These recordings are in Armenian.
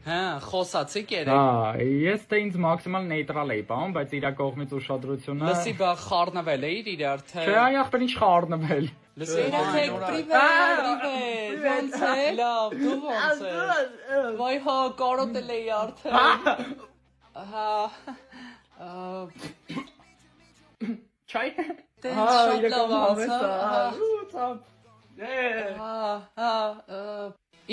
Հա, խոսացի կերեք։ Հա, ես թե ինձ մաքսիմալ նեյտրալ էի պահում, բայց իր կողմից ուշադրությունը Լսի բա խառնվել էիր իրար թե։ Չէ, այ ախպեր ինչ խառնվել։ Լսի երեք պրիվետ, ոնց է։ Լավ, դու ոնց ես։ Վայ հա, կարոտել էի արդեն։ Հա։ Չայ։ Դե շատ լավ անցա։ Հա,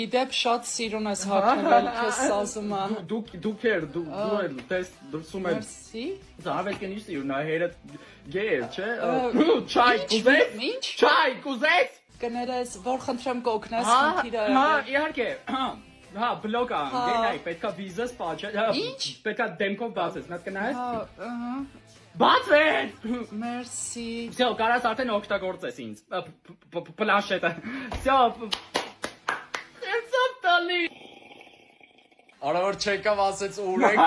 իդեպ շատ սիրուն ես հագնել, քեզ սազում է։ Դուք էր, դու էլ տես դրսում էլ։ Մերսի։ Զարվես կնիշ սիրուն, նա հերը գեր, չէ։ Չայ, կուզես։ Ինչ։ Չայ, կուզես։ Կներես, որ խնդրեմ կօգնես Հա, խնդիրը։ հա, իհարկե։ Հա, բլոկա, գենայ, պետքա վիզաս պաչել, պետքա դեմքով բացես, նա կնայես։ Հա, ըհը։ Բացես։ Մերսի։ Всё, կարաս արդեն օգտագործես ինձ։ Պլաշետը։ Всё։ Խեցով տալի։ Արա որ չեկավ ասեց ուրեք։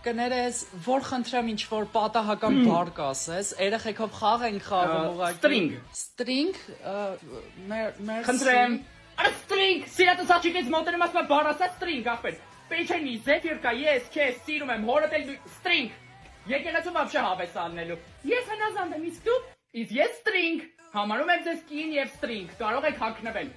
Կներես, որ խնդրեմ ինչ որ պատահական բառ կասես, երեխեքով խաղ ենք խաղում ուղղակի։ String։ Մերսի։ Խնդրեմ։ Արա string, սիրատու սաչիկից մոտենում ասում բառ ասա string, ախպեր։ Պեչենի, զեֆիրկա, ես քեզ սիրում եմ, հորդ էլ string։ Եկեղեցու вообще հավես անելու։ Ես հնազանդ եմ, իսկ դու։ Իսկ ես string։ Համարում եմ ձեզ կին եւ string, կարող եք հագնվել։